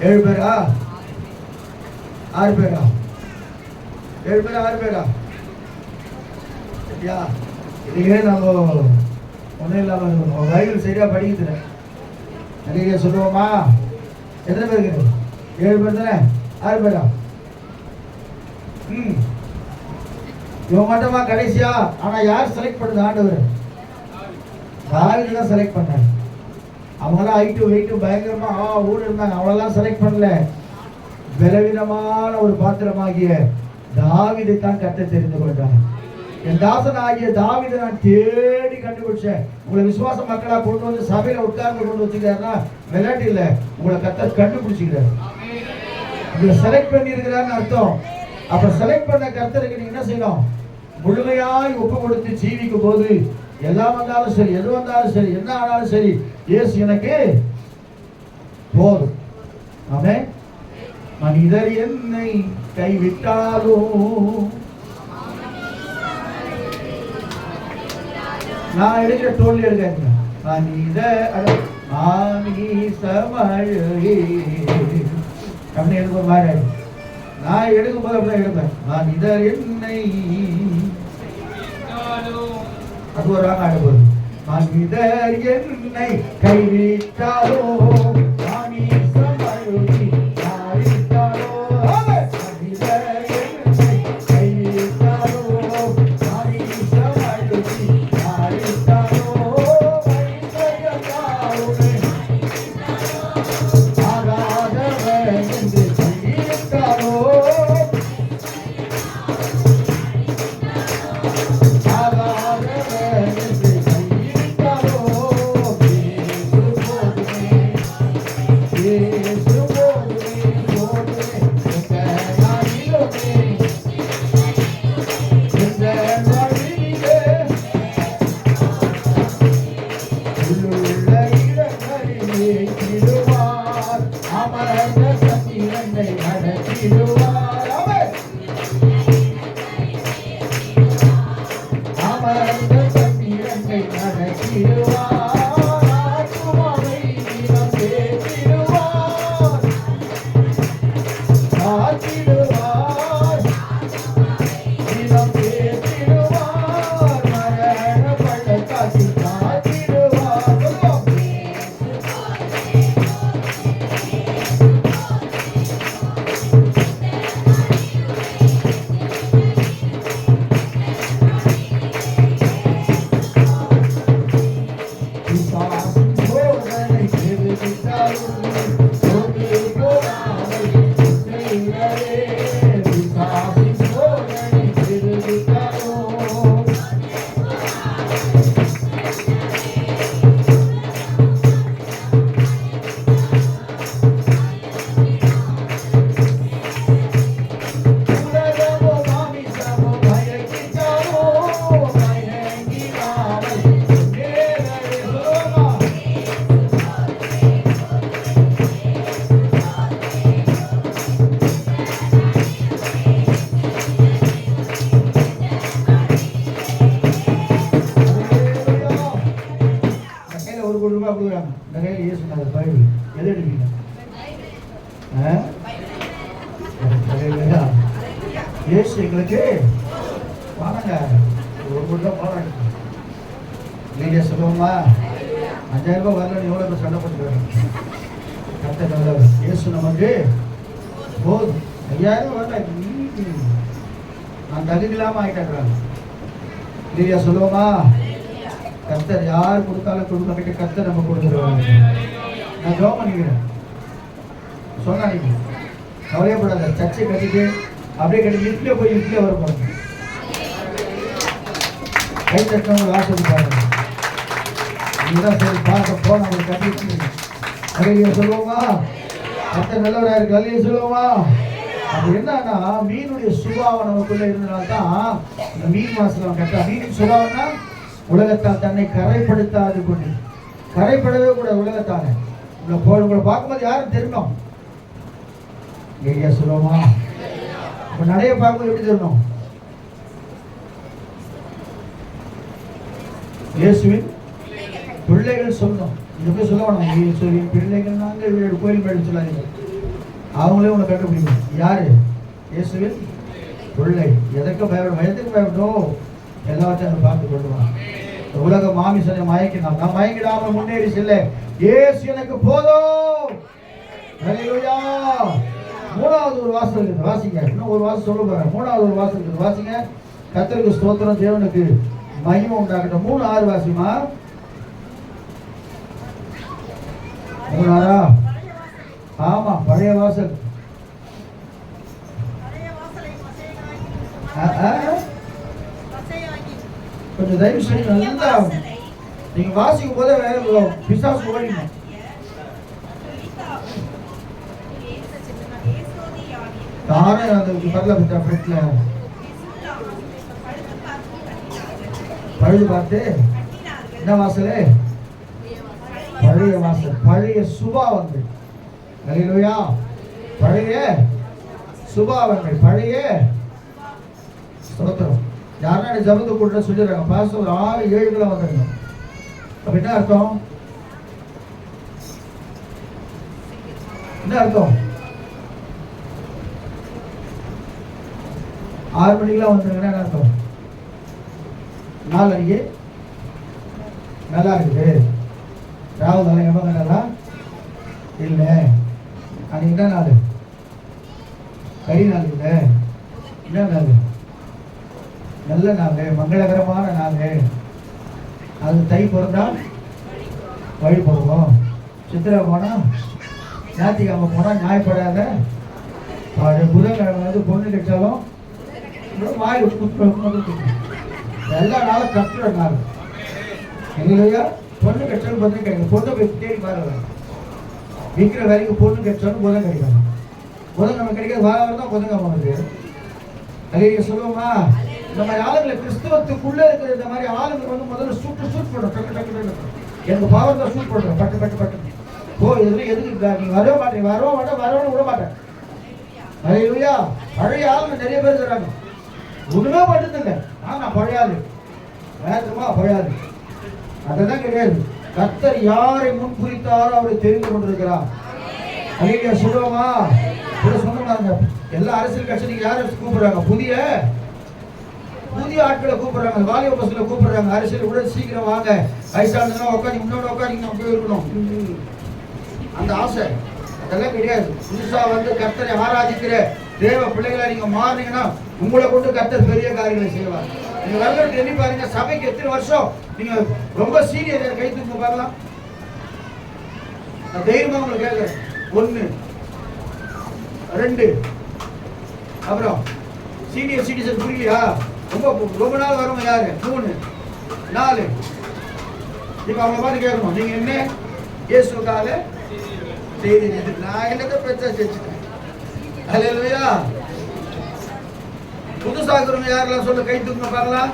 7 பேரா? 6 பேரா? 7 பேரா 6 பேரா? சரியா? இதுவே நம்ம ஒன்றும் இல்லாம பைபிள் சரியா படிக்கிறதுல நிறைய சொல்லுவோமா? எத்தனை பேர் இருக்குது? 7 பேர் தானே? 6 பேரா? இவன் மட்டுமா கடைசியா? ஆனா யார் செலக்ட் பண்ணுது? ஆண்டவர். தாவீது தான் செலக்ட் பண்ணார். அவங்களாம் ஹைட்டு வெயிட்டு பயங்கரமா ஊர் இருந்தாங்க. அவங்களெல்லாம் செலக்ட் பண்ணல. பலவீனமான ஒரு பாத்திரமாகிய தாவீதை தான் கர்த்தர் தெரிந்து கொண்டார். என் தாசன் ஆகிய தாவீதை நான் தேடி கண்டுபிடிச்சேன். உங்களை விசுவாச மக்களா கொண்டு வந்து சபையில உட்கார்ந்து கொண்டு வச்சுக்கிறாருன்னா விளையாட்டு இல்லை. உங்களை கர்த்தர் கண்டுபிடிச்சிக்கிறார். உங்களை செலக்ட் பண்ணி இருக்கிறாருன்னு அர்த்தம். அப்ப செலக்ட் பண்ண கர்த்தருக்கு நீங்க என்ன செய்யணும்? முழுமையாய் ஒப்பு கொடுத்து ஜீவிக்கும் போது எல்லாம் வந்தாலும் சரி, எது வந்தாலும் சரி, என்ன ஆனாலும் சரி, இயேசு எனக்கு போதும். ஆமென். மனிதர் என்னை கைவிட்டாலும் நான் எடுக்கிற டோன்ல எடுக்க அப்படின்னு எடுக்க மாதிரி நான் எடுக்கும் போது அப்படிதான் எடுப்பேன். மனிதர் என்னை அது ஒரு ராங்க அடுப்பது. மனிதர் என்னை கைவிட்டாலோ ரூபாய் கொடுக்குறாங்க, இந்த கையில் இயேசு நான் பைபிள் எது எடுப்பீங்க? இயேசு எங்களுக்கு வாங்க ஒரு கூட போராடி இல்லையா சொல்லுவோமா? 5000 ரூபாய் வரல, எவ்வளோ பேர் சண்டை பண்ணிட்டு கத்த நல்லவர். இயேசு நமக்கு போதும். 5000 வரல, நான் தகுதி இல்லாமல் ஆகிட்டாங்க இல்லையா சொல்லுவோமா? கர்த்தர் யார் கொடுத்தாலும் கொடுக்க கர்த்தர் நம்ம கொடுத்துருவாங்க. நான் ஜெபம் பண்ணிக்கிறேன் சொன்னா, நீங்க கவலையப்படாத. சர்ச்சை கட்டிட்டு அப்படியே கட்டி லிஃப்ட்ல போய் லிஃப்ட்ல வர பாருங்க. கை தட்டவங்க ஆசைப்பாங்க. நீங்கதான் சரி பார்க்க போன அவங்க கட்டிட்டு அலையில சொல்லுவோமா? கர்த்தர் நல்லவராக இருக்கு. அலையில சொல்லுவோமா? அது என்னன்னா மீனுடைய சுபாவம் நமக்குள்ள இருந்தனால்தான் இந்த மீன் மாசம் கட்டா. மீன் சுபாவம்னா உலகத்தால் தன்னை கரைப்படுத்தாது கொண்டு, கரைப்படவே கூட உலகத்தால உங்களை பார்க்கும்போது யாரும் தெரியணும் ஐயா சொல்லுவோமா? இப்ப நிறைய பார்க்கும்போது எப்படி தெரியணும்? இயேசுவின் பிள்ளைகள் சொல்லணும். இந்த போய் சொல்லுவாங்க, இயேசுவின் பிள்ளைகள் நாங்கள் கோயில் மேடம் சொல்லாதீங்க. அவங்களே உங்களை கண்டுபிடிக்கணும். யாரு? இயேசுவின் பிள்ளை. எதற்கு பயப்படும்? எதுக்கு பயப்படும்? எல்லாத்தையும் பார்த்து கொள்ளுவான். உலக மாமிசனை மயக்கினான், நான் மயங்கிடாமல் முன்னேறி செல்ல இயேசு எனக்கு போதும். ஹல்லேலூயா. மூணாவது ஒரு வாசல் இருக்குது, வாசிங்க. இன்னும் ஒரு வாசல் சொல்ல போறேன். மூணாவது ஒரு வாசல் இருக்குது, வாசிங்க. கர்த்தருக்கு ஸ்தோத்திரம், தேவனுக்கு மகிமை உண்டாகட்டும். 3:6 வாசிமா. 3:6. ஆமா, பழைய வாசல். கொஞ்சம் தயவு செய்து நல்லா நீங்க வாசிக்கும் போதே பிசாசு ஓடிடும். தானே அந்த பரல பிட்டா ஃப்ரெண்ட்ல பழுது பார்த்து என்ன வாசலே? பழைய வாசல், பழைய சுபாவங்கள். ஹல்லேலூயா. பழைய சுபாவங்கள், பழைய ஸ்தோத்திரம். யாருன்னா ஜபத்து கூட சொல்லிடுறாங்க, பாசம் ஒரு 6-7 வந்துருங்க. அப்ப என்ன அர்த்தம்? என்ன அர்த்தம்? 6 மணிக்கெல்லாம் வந்துருங்கன்னா என்ன அர்த்தம்? நாள் அன்னைக்கு நல்லா இருக்குது. ராகுல் நாளை எவ்வளோ நல்லா இல்லை. அன்னைக்கு என்ன நாள்? கறி நாள் இல்லை. என்ன நாள்? நல்ல நாள், மங்களகரமான நாள். அது தை பிறந்தா வழி போடுவோம். சித்திரை போனா ஞாயிற்றுக்கிழமை போனா நியாயப்படாத. புதன்கிழமை வந்து பொண்ணு கட்டாலும் வாய் எல்லா நாளும் கட்டுற நாள் இல்லையா? பொண்ணு கட்டாலும் புதன் கிடைக்கும். பொண்ணு போய் தேடி பாருங்க. விற்கிற வேலைக்கு பொண்ணு கட்டாலும் புதன் கிடைக்காது. புதன்கிழமை கிடைக்காது. வாரம் தான் புதன்கிழமை வருது. அதைய சொல்லுவோமா? இந்த மாதிரி ஆளுங்களை கிறிஸ்துவத்துக்குள்ள இருக்கிற இந்த மாதிரி ஆளுங்க வந்து முதல்ல சூட் பண்றோம். டக்கு டக்கு எனக்கு பவர் தான் சூட் பண்றோம். பட்டு பட்டு பட்டு ஓ எதுல எதுக்கு நீங்க வரவே மாட்டேங்க, வரவும் விட மாட்டேன். ஹல்லேலூயா. பழைய ஆளுங்க நிறைய பேர் இருக்கிறாங்க. ஒண்ணுமே பண்றது இல்லை. நான் பழைய ஆளு, வேகமா பழைய ஆளு. அதெல்லாம் கிடையாது. கர்த்தர் யாரை முன் குறித்தாரோ அவரை தெரிந்து கொண்டிருக்கிறார். ஹல்லேலூயா சொல்லுவோமா? சொன்னாங்க எல்லா அரசியல் கட்சியும் யாரை கூப்பிடுறாங்க? புதிய ஆட்களை கூப்பிடுறாங்க. வாலிப பசங்களை கூப்பிடுறாங்க. அரசியல் கூட சீக்கிரம் வாங்க, வயசானதுன்னா உட்காந்து முன்னோட உட்காந்து நம்ம போயிருக்கணும். அந்த ஆசை அதெல்லாம் கிடையாது. புதுசா வந்து கர்த்தரை ஆராதிக்கிற தேவ பிள்ளைகளை நீங்க மாறினீங்கன்னா உங்களை கொண்டு கர்த்தர் பெரிய காரியங்களை செய்வார். நீங்க வரலாற்று எண்ணி பாருங்க. சபைக்கு எத்தனை வருஷம் நீங்க ரொம்ப சீனியர் கை தூக்க பார்க்கலாம். நான் தைரியமா உங்களுக்கு கேட்கிறேன். 1 2 அப்புறம் சீனியர் சிட்டிசன் புரியலையா? ரொம்ப நாள் வரவங்க யாரு? 3 4. இப்ப அவங்க பார்த்து கேட்கணும், நீங்க என்ன இயேசுக்காக செய்தி? நான் என்னத்தை பிரச்சனை செஞ்சுட்டேன். ஹல்லேலூயா. புதுசா இருக்கிறவங்க யாரெல்லாம் சொல்ல கை தூக்க பார்க்கலாம்.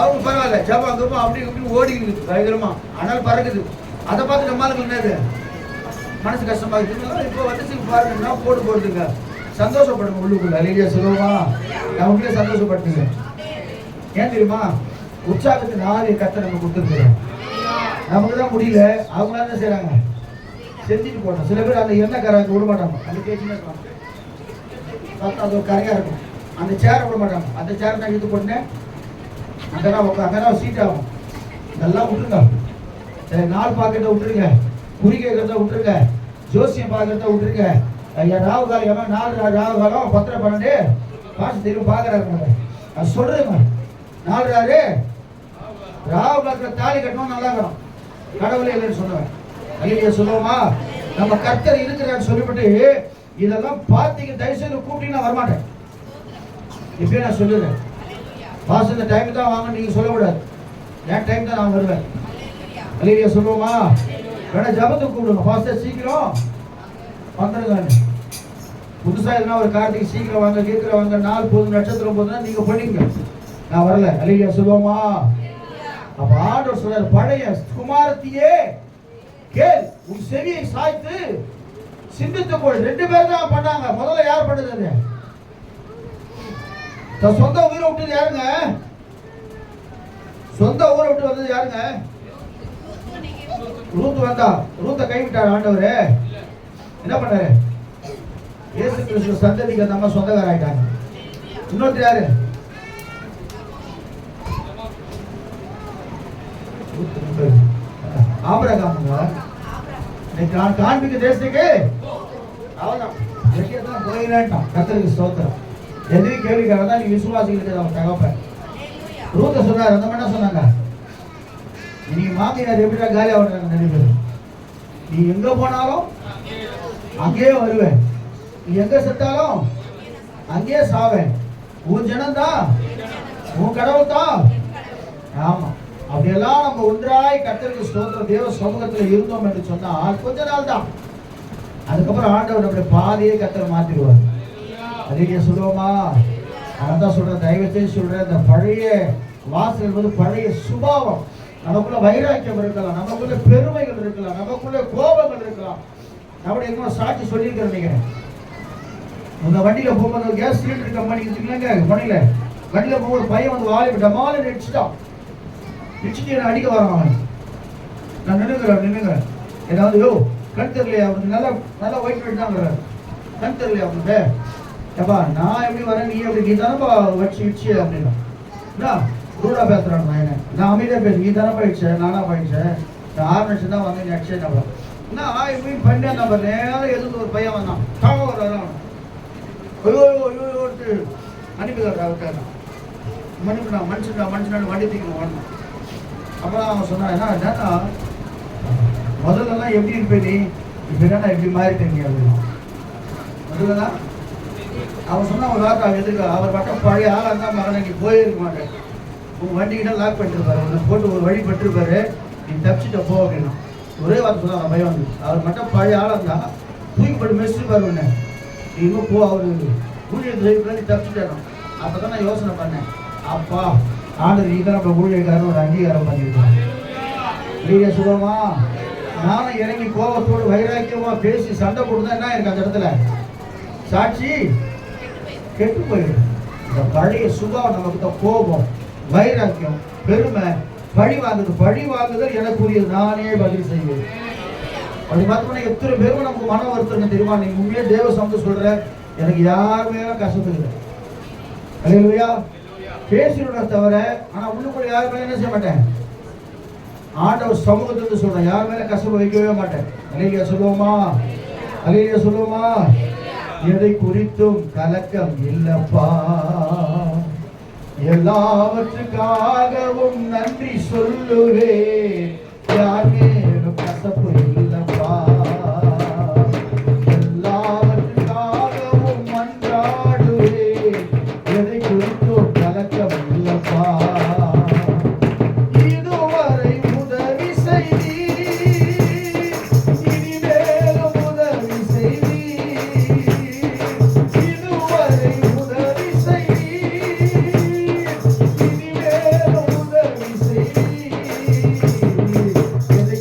அவங்க பரவாயில்ல, ஜபம் அங்கமா அப்படி இப்படி ஓடிக்குது பயங்கரமா, ஆனால் பறக்குது. அதை பார்த்து நம்மளுக்கு என்னது மனசு கஷ்டமா இருக்கு. இப்போ வந்து பாருங்கன்னா போடுங்க, சந்தோஷப்படுங்க உள்ளுக்குள்ள. ஹல்லேலூயா சொல்லுவோமா? நான் உங்களே சந்தோஷப்படுத்துங்க. ஏன் தெரியுமா? உற்சாகத்தின் ஆவியை கர்த்தர் நம்ம கொடுத்துருக்கிறோம். நமக்கு தான் முடியல, அவங்களாம் என்ன செய்யறாங்க, செஞ்சுட்டு போட்டோம். சில பேர் அந்த எண்ணெய் கரையாக்க விட மாட்டாங்க, அந்த பேச்சுன்னு இருப்பாங்க. பார்த்தா அது ஒரு கரையாக இருக்கும், அந்த சேரை விட மாட்டாங்க. அந்த சேரை நான் இழுத்து போட்டேன், அங்கதான் சீட் ஆகும். இதெல்லாம் விட்டுருங்க. நாள் பார்க்கறத விட்டுருங்க, குறி கேட்கறத விட்டுருங்க, ஜோசியம் பார்க்கறத விட்டுருங்க. ராகு காலம் எவன் 4 ராகு காலம் 10 12 பாசம் தெரியும் பார்க்குறாங்க. அது சொல்றேங்க 4 ராகு காலத்தில் தாலி கட்டணும், நல்லா இருக்கணும், கடவுளே இல்லைன்னு சொல்லுவேன். ஐயா சொல்லுவோமா, நம்ம கர்த்தர் இருக்கிறான்னு சொல்லிவிட்டு இதெல்லாம் பார்த்தீங்க தயவுசெய்து கூப்பிட்டு நான் வரமாட்டேன். இப்பயே நான் சொல்லுறேன், பாஸ் இந்த டைம் தான் வாங்க நீங்க சொல்லக்கூடாது, என் டைம் தான் நான் வருவேன். அல்லேலூயா சொல்லுவோமா. வேணா ஜபத்துக்கு கூப்பிடுங்க, பாஸ்டர் சீக்கிரம் வந்துருங்க. புதுசா எதுனா ஒரு கார்த்திகை சீக்கிரம் வாங்க, கேட்கிறவங்க நாள் போதும் நட்சத்திரம் போதுன்னா நீங்க பண்ணிங்க, நான் வரல. அல்லேலூயா சொல்லுவோமா. அப்ப ஆண்டவர் சொல்றாரு, பழைய குமாரத்தியே கேள், உன் செவியை சாய்த்து சிந்தித்துக் கொள். 2 பேர் தான் பண்ணாங்க. முதல்ல யார் பண்ணுறது? சொந்த ஊரை விட்டு யாருங்க? சொந்த ஊரை விட்டு வந்தது யாருங்க? ரூத் வந்தா. ரூத்தை கைவிட்டார் ஆண்டவரே. என்ன பண்ணாரு? இயேசு கிறிஸ்து சந்ததிக்கு அந்த அம்மா சொந்தக்கார ஆயிட்டாங்க. இன்னொருத்தர் யாரு? ஆபிரகாமுங்க. நான் காண்பிக்க தேசத்துக்கு அவதான் போயிடான். கர்த்தருக்கு ஸ்தோத்திரம். எதிரி கேள்விக்காரன் தான் நீ விசுவாசிகளுக்கு அவன் தகப்பன். ரூத்த சொன்னார், அந்த என்ன சொன்னாங்க, நீங்க மாமியார் எப்படிடா காலி ஆகுறாங்க நிறைய பேர். நீ எங்க போனாலும் அங்கேயே வருவேன், நீ எங்க செத்தாலும் அங்கேயே சாவேன், உன் ஜனம் தான், உன் கடவுள் தான். ஆமா, அப்படியெல்லாம் நம்ம ஒன்றாய் கர்த்தருக்கு ஸ்தோத்திரம் தேவ சமூகத்தில் இருந்தோம் என்று சொன்னால் கொஞ்ச நாள் தான். அதுக்கப்புறம் ஆண்டவர் நம்முடைய பாதையை கர்த்தர் மாத்திடுவார். அதே சொல்லுவோமா. அதான் சொல்றேன், தயவுசெய்து சொல்றேன், இந்த பழைய வாசல் என்பது பழைய சுபாவம். நமக்குள்ள வைராக்கியம் இருக்கலாம், நமக்குள்ள பெருமைகள் இருக்கலாம், நமக்குள்ள கோபங்கள் இருக்கலாம். நம்முடைய எங்க சாட்சி சொல்லியிருக்கிறேன் நினைக்கிறேன். உங்க வண்டியில போகும்போது கேஸ் சிலிண்டர் கம்பெனி இருக்குல்லங்க, மணியில வண்டியில போகும்போது பையன் வந்து வாலி டமால நடிச்சுட்டான். நிச்சயம் என்ன அடிக்க வரான். நான் நின்னுங்கிறேன். ஏதாவது யோ கண் தெரியலையா அவனுக்கு? நல்லா நல்லா ஒயிட் வெயிட் தான் கண் தெரியலையா அவனுக்கு? ஏப்பா நான் எப்படி வரேன், நீ எப்படி, நீ தானப்பா வச்சு அப்படின்னா ரூடா பேசுறான். நான் அமைதியா பேசு, நீ தானப்பா இடிச்ச, நானா போயிடுச்சேன், நான் 6 நிமிஷம் தான் வந்து அடிச்சேன். நம்பர் நான் இப்படி பண்ணேன். நம்பர் நேரம் எதுக்கு ஒரு பையன் வந்தான், தாங்க வரான். ஐயோ ஐயோட்டு அனுப்பிதான் மன்னிப்புடா, மனுஷன் வண்டி தூக்கணும் வரணும். அப்புறம் அவன் சொன்னான், என்னன்னா முதல்லலாம் எப்படி இருப்பேன் நீ, இப்போ என்ன எப்படி மாறிட்டேங்க அப்படின்னா. முதல்லலாம் அவன் சொன்ன ஒரு வார்த்தை, அவன் எதுக்கு, அவர் மட்டும் பழைய ஆளாக இருந்தால் மகனை நீ போயிருக்க மாட்டேன், உன் வண்டிக்கிட்ட லாக் பண்ணிட்டுருப்பாரு, உன்னை போட்டு ஒரு வழி பட்டிருப்பாரு, நீ தப்பிச்சுட்ட போ அப்படின்னா. ஒரே வார்த்தை சொன்னா அவன் பயம் வந்து. அவர் மட்டும் பழைய ஆளாக இருந்தா தூக்கி போட்டு மெசிருப்பாரு உன்னை, நீ இன்னும் போ, அவரு ஊழியர் செய்யக்கூடாது, நீ தப்பிச்சுட்டாரான். அப்போ தான் நான் யோசனை பண்ணேன், அப்பா ஆண்டவர் நீ தான் நம்ம ஊழியக்காரன் ஒரு அங்கீகாரம் பண்ணியிருக்கோம். இல்லையா சுகமா. நானும் இறங்கி கோபத்தோடு வைராக்கியமா பேசி சண்டை போட்டுதான் என்ன இருக்கு அந்த இடத்துல சாட்சி கெட்டு போயிடும். இந்த பழைய சுபாவம் நமக்கு கோபம், வைராக்கியம், பெருமை, பழி வாங்குதல் எனக்குரியது, நானே பதில் செய்வேன். அப்படி பார்த்தோம்னா எத்தனை பேரும் நமக்கு மன வருத்தம் தெரியுமா? நீங்க உண்மையே தேவ சமத்து சொல்ற, எனக்கு யாருமே கஷ்டத்துக்கு அல்லேலூயா பேசிடுறத தவிர, ஆனா உள்ளுக்குள்ள யாருமே என்ன செய்ய மாட்டேன், ஆண்டவர் சமூகத்திலிருந்து சொல்றேன், யார் மேல கஷ்டம் வைக்கவே மாட்டேன். அல்லேலூயா சொல்லுவோமா. அல்லேலூயா சொல்லுவோமா. எதை குறித்தும் கலக்கம் இல்லப்பா, எல்லாவற்றுக்காகவும் நன்றி சொல்லுவேன், யார் மேலும் கசப்பு இல்லப்பா, எல்லாவற்றுக்காகவும் மன்றாடுவேன், எதை குறித்தும் கலக்கம் இல்லப்பா, இதுவரை உதவி செய்தி, இனிமேலும் உதவி செய்தி, இதுவரை உதவி செய்தி, இனிமேலும் உதவி செய்தி, எதை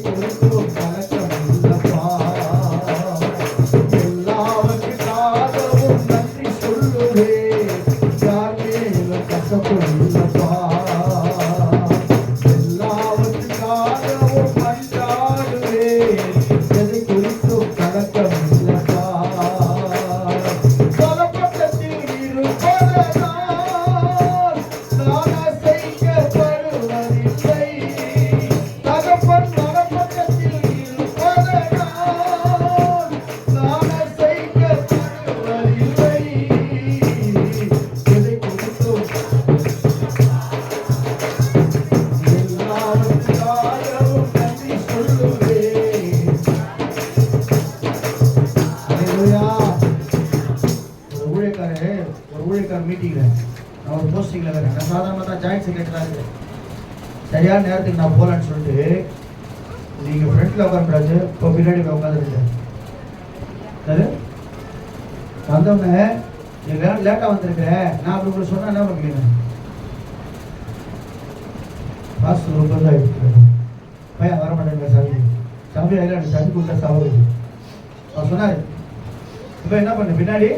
போஸ்டிங்கில் இருக்கேன். நான் சாதாரணமாக தான் ஜாயின்ட் செக்ரட்டரியாக இருக்கேன். சரியான நேரத்துக்கு நான் போகலான்னு சொல்லிட்டு நீங்கள் ஃப்ரெண்டில் உட்காந்துடாது, இப்போ பின்னாடி போய் உட்காந்துருக்கேன். சரி வந்தோடனே நீ லேட்டாக வந்திருக்கிறேன், நான் அப்படி உங்களுக்கு சொன்னால் என்ன பண்ணுவீங்க? காசு ரொம்ப தான் எடுத்துக்கிறேன், பையன் வர மாட்டேங்க சாமி சாமி அதில் எனக்கு தண்ணி கொடுத்தா சாப்பிடுது. அவர் சொன்னார், இப்போ என்ன பண்ண பின்னாடி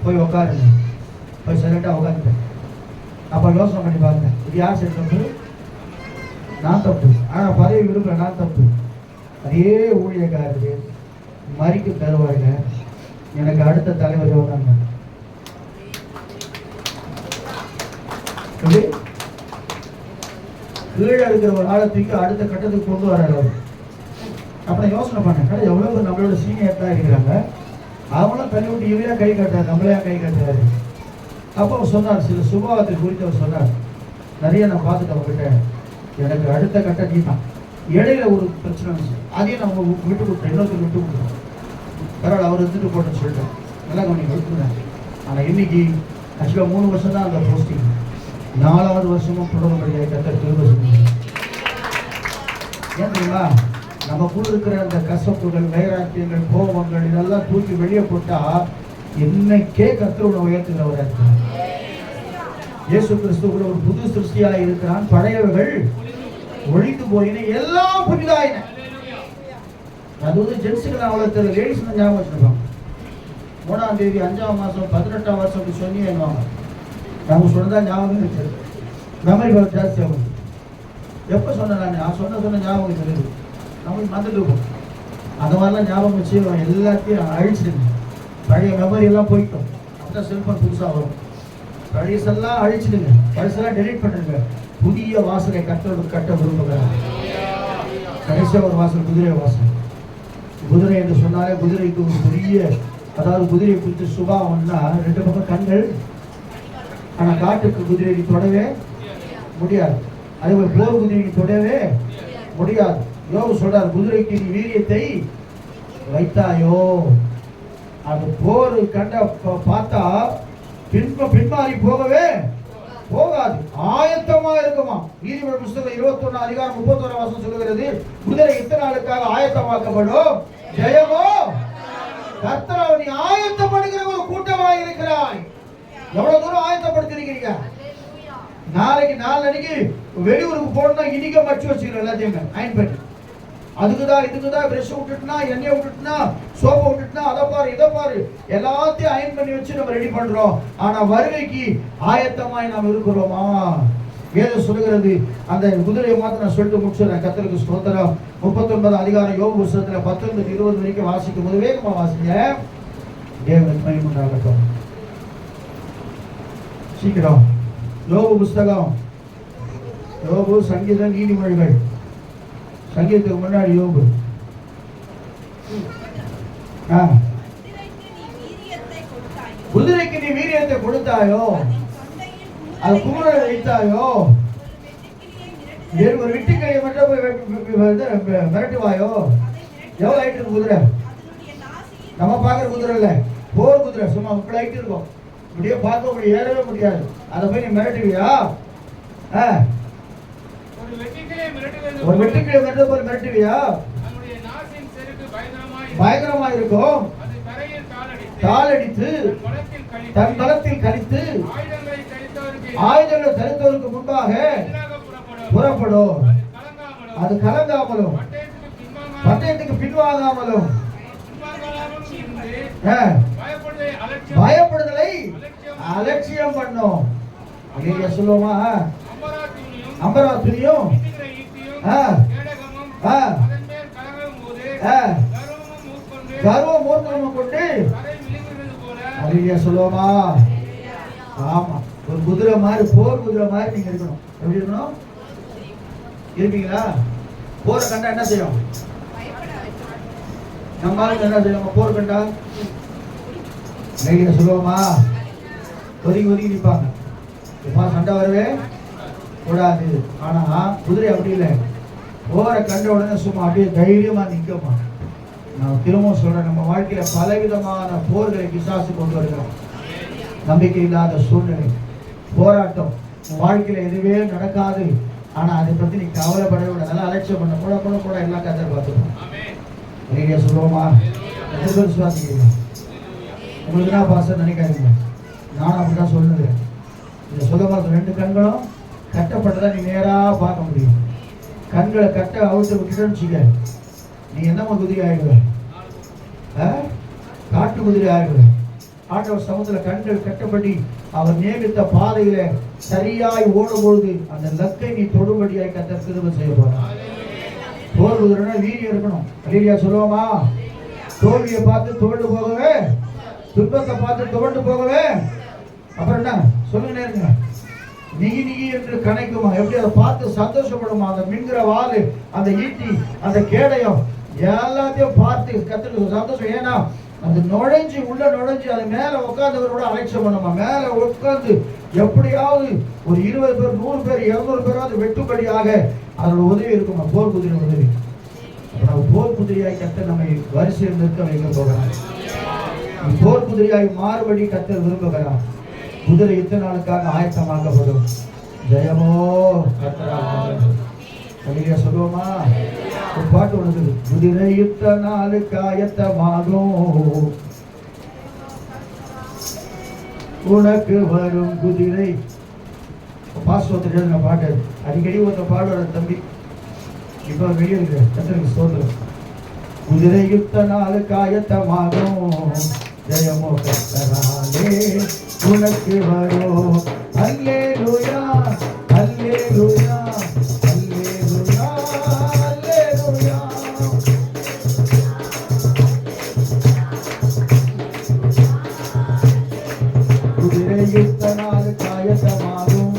போய் உட்காருங்க. போய் சைலண்டாக உட்காந்துட்டேன். அப்போ யோசனை பண்ணி பாருங்க, இது யார் சரி தப்பு? நான் தப்பு. ஆனால் பதவி விரும்பல, நான் தப்பு. அதே ஊழியக்காரரு மறிக்கு தருவாங்க, எனக்கு அடுத்த தலைவர் வந்தாங்க. கீழே இருக்கிற ஒரு ஆளை தூக்கி அடுத்த கட்டத்துக்கு கொண்டு வர்றாரு. அப்புறம் யோசனை பண்ணேன், எவ்வளவு நம்மளோட சீனியர் தான் இருக்கிறாங்க, அவங்களும் தள்ளி விட்டு இவரையா கை கட்டுறாரு, நம்மளையா கை கட்டுறாரு. அப்போ அவர் சொன்னார், சில சுபாவத்தை குறித்து அவர் சொன்னார், நிறைய நான் பார்த்துட்டு அவங்ககிட்ட, எனக்கு அடுத்த கட்ட நீ தான். இடையில ஒரு பிரச்சனை இருந்துச்சு, அதையும் நம்ம விட்டு கொடுத்தேன், இன்னொருத்தர் விட்டு கொடுத்தோம். பரவாயில்ல, அவர் இருந்துட்டு போட்டேன்னு சொல்லிட்டேன், நல்லா கவனிக்க விட்டுருந்தேன். ஆனால் இன்னைக்கு ஆக்சுவலாக 3 வருஷம் தான் அந்த போஸ்டிங், 4வது வருஷமும் தொடர்புடைய கத்தர் திரும்ப சொன்னீங்க. ஏன் தெரியுமா? நமக்குள்ள இருக்கிற அந்த கசப்புகள், வைராக்கியங்கள், கோபங்கள் இதெல்லாம் தூக்கி வெளியே போட்டா என்னைக்கே கர்த்தரோட உயர்த்துகிறவராக இருக்கிறார். இயேசு கிறிஸ்து கூட ஒரு புது சிருஷ்டியாக இருக்கிறான், பழையவர்கள் ஒழிந்து போயின, எல்லாம் புதிதாயின. அது வந்து ஜென்ஸுக்கு அவ்வளவு தெரியல, லேடிஸ் தான் ஞாபகம் வச்சிருப்பாங்க. 3ஆம் தேதி 5ஆம் மாதம் 18ஆம் வருஷம் அப்படி சொல்லி என்னவாங்க, நம்ம சொன்னதா ஞாபகம் இருக்குது, மெமரி பவர் ஜாஸ்தி ஆகும். எப்போ சொன்னேன் நான் சொன்ன ஞாபகம் இருக்குது, நம்மளுக்கு மறந்துட்டு இருக்கும். அந்த மாதிரிலாம் ஞாபகம் வச்சு எல்லாத்தையும் அழிச்சிடுங்க. பழைய மெமரி எல்லாம் போயிட்டோம், அப்பதான் செல்போன் புதுசாக வரும். பழையசெல்லாம் அழிச்சிடுங்க, பழசெல்லாம் டெலீட் பண்ணுங்க. புதிய வாசலை கட்டோடு கட்ட விரும்புகிறார். கடைசியாக ஒரு வாசல் குதிரை வாசல். குதிரை என்று சொன்னாலே குதிரைக்கு ஒரு பெரிய, அதாவது குதிரையை குறித்து சுபாவம்னா 2 பக்கம் கண்கள். ஆனால் காட்டுக்கு குதிரைக்கு தொடவே முடியாது, அதே போல் போர் குதிரைக்கு தொடவே முடியாது. யோபு சொல்றார், குதிரைக்கு நீ வீரியத்தை வைத்தாயோ, அது போர் கண்ட பார்த்தா பின்மாறி போகவே போகாது, ஆயத்தமா இருக்குமா. நீதிமன்ற புத்தகம் 21 அதிகாரம் 31 வசனம் சொல்லுகிறது, குதிரை இத்தனை நாளுக்காக ஆயத்தமாக்கப்படும், ஜெயமோ கர்த்தர். நீ ஆயத்தப்படுகிற ஒரு கூட்டமாக இருக்கிறாய். எவ்வளவு தூரம் ஆயத்தப்படுத்திருக்கிறீங்க? நாளைக்கு 4 அன்னைக்கு வெளியூருக்கு போனா இன்னைக்கு மச்சு வச்சுக்கிறோம் எல்லாத்தையும் அயன் பண்ணி. அதுக்குதான் இதுக்குதான் பிரஷ் விட்டுட்டுனா, எண்ணெய் விட்டுட்டுனா, சோப்பை விட்டுட்டுனா, அதை பாரு இதை பாரு எல்லாத்தையும் அயன் பண்ணி வச்சு நம்ம ரெடி பண்றோம். ஆனா வருகைக்கு ஆயத்தமாய் நாம் இருக்கிறோமா? வேதம் சொல்லுகிறது. அந்த குதிரையை மாத்திரம் நான் சொல்லிட்டு முடிச்சுறேன். கர்த்தருக்கு ஸ்தோத்திரம். 39 அதிகாரம் யோபு புத்தகத்துல 19-20 வரைக்கும் வாசிக்கும் போது வேகமா வாசிங்க. தேவனுக்கு மகிமை உண்டாகட்டும். சீக்கிரம். யோபு புத்தகம், யோபு, சங்கீதம், நீதிமொழிகள். சங்கீதத்துக்கு முன்னாடி யோபு. குதிரைக்கு நீ வீரியத்தை கொடுத்தாயோ, அது குமுறை வைத்தாயோ, ஒரு வெட்டுக்கிளியை மட்டும் மிரட்டுவாயோ. எவ்வளவு ஹைட் இருக்கு குதிரை? நம்ம பாக்குற குதிரை இல்ல, போர் குதிரை. சும்மா இப்படி ஹைட் இருக்கும், இப்படியே பார்க்க முடியும், ஏறவே முடியாது. அதை போய் நீ மிரட்டுவியா? ஒரு வெட்டுக்கிளியை மிரட்டுவியா? பயங்கரமா இருக்கும். காலடித்து தன் பலத்தில் கழித்து ஆயுதங்களை தரித்தவருக்கு முன்பாக புறப்படும். அது கலங்காமலும் பட்டயத்துக்கு பின்வாங்காமலும் பயப்படுதலை அலட்சியம் பண்ணும். சொல்லுவோமா? அம்பரா துணியும் கர்வம் மூர்க்கமும் கொண்டு அலியா சொல்லுவோமா? ஆமா, ஒரு குதிரை மாதிரி, போர் குதிரை மாதிரி நீங்க இருக்கணும். எப்படி இருக்கணும்? இருப்பீங்களா? போரை கண்டா என்ன செய்யும்? நம்ம ஆளுங்க என்ன செய்வாங்க போர் கண்டா? அலியா சொல்லுவோமா? ஒதுங்கி ஒதுங்கி நிற்பாங்க. இப்ப சண்டை வரவே கூடாது. ஆனா குதிரை அப்படி இல்லை, போரை கண்ட உடனே சும்மா அப்படியே தைரியமா நிற்கமா. நான் திரும்பவும் சொல்றேன், நம்ம வாழ்க்கையில பலவிதமான போர்களை பிசாசு கொண்டு வருகிறோம். நம்பிக்கை இல்லாத சூழ்நிலை, போராட்டம். உன் வாழ்க்கையில எதுவே நடக்காது. ஆனா அதை பத்தி நீ கவலைப்படவே விட, நல்லா அலட்சியம் பண்ண கூட எல்லாம் கத்தர் பார்த்துப்போம். நீங்க சொல்லுவோமா? விசுவாசிக்கிறீங்க? உங்களுக்கு தான் பாஸ்டர் நினைக்காதீங்க, நானும் அப்படிதான் சொல்லுவேன். இந்த சொல்லும்போது 2 கண்களும் கட்டப்பட்டதான் நீ நேரா பார்க்க முடியும். கண்களை கட்ட அவுத்து விட்டுட்டோன்னு வச்சுக்க, நீ என்ன குதிரை ஆயிடுவ? காட்டு குதிரை ஆயிடுவ. ஆண்டவர் சமூகத்துல கண்கள் கட்டப்படி அவர் நியமித்த பாதையில சரியாய் ஓடும்பொழுது அந்த லக்கை நீ தொடுபடியாய் கத்தர் கிருபை செய்ய போறார். போர் குதிரைனா வீரியம் இருக்கணும். அல்லேலூயா சொல்லுவோமா? தோல்வியை பார்த்து துவண்டு போகவே, துன்பத்தை பார்த்து துவண்டு போகவே, அப்புறம் என்ன சொல்லுங்க நேருங்க, நிகி என்று கணைக்குமா? எப்படி அதை பார்த்து சந்தோஷப்படுமா? அந்த மின்கிற வாளு, அந்த ஈட்டி, அந்த கேடயம் எல்லாத்தையும் பார்த்து கத்துக்கு சந்தோஷம். ஏன்னா அது உள்ள நுழைஞ்சு அது மேல உட்கார்ந்தவரோட அலட்சியம் பண்ணுமா? மேல உட்கார்ந்து எப்படியாவது ஒரு 20 பேர் 100 பேர் 200 பேராவது வெட்டும்படியாக அதோட உதவி இருக்குமா? போர் குதிரை உதவி. போர் குதிரையாய் கத்தர் நம்மை வரிசையில் நிற்க வைக்க போகிறார். போர் குதிரையாய் மாறுபடி கத்தர் விரும்புகிறார். குதிரை யுத்த நாளுக்காக ஆயத்தமாக்கப்படும். ஜெயமோ கத்தராக. சொல்லுவோமா? ஒரு பாட்டு உனக்கு, குதிரை யுத்த நாளுக்கு ஆயத்தமாகும், உனக்கு வரும் குதிரை. பாஸ்டர் எழுதின பாட்டு அடிக்கடி ஒருத்த பாடுற தம்பி, இப்ப வெளியே இருக்கு. கத்தருக்கு ஸ்தோத்திரம். குதிரை யுத்த நாளுக்கு ஆயத்தமாகும், ஜெயமோ கத்தராலே உனக்கு வரும். அல்லேலூயா அல்லேலூயா அல்லேலூயா அல்லேலூயா. குதிரை யுத்த நாளுக்கு ஆயத்தமாகும்,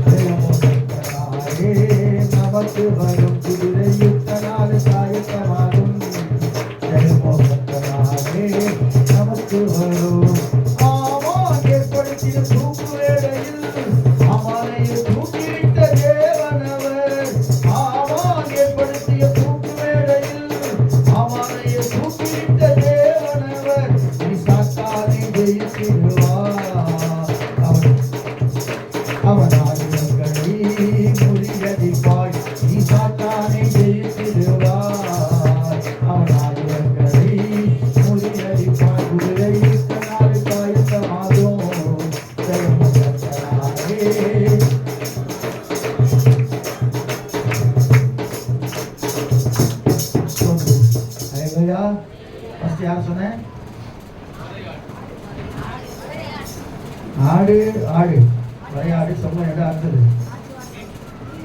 ஜெயமோ கத்தராலே நமக்கு வரும். குதிரை யுத்த நாளுக்கு ஆயத்தமாகும், ஜெயமோ கத்தராலே நமக்கு வரும். ஆமான் ஏற்படுத்திய தூக்கு வேளையில் அவனையை தூக்கிவிட்ட தேவனவர். ஆமான் ஏற்படுத்திய தூக்கு வேளையில் அவனையை தூக்கிவிட்ட தேவனவர். நீ சாத்தானை ஜெயித்திடுவார். அவன் ஆயுதங்களை முறியடிப்பாய். நீ சாத்தானை ஜெயித்திடுவார். அவன் ஆயுதங்களை முறியடிப்பாய். குதிரை யார் சொன்ன? ஆடு ஆடு வரையாடு சொன்ன இடம் அடுத்தது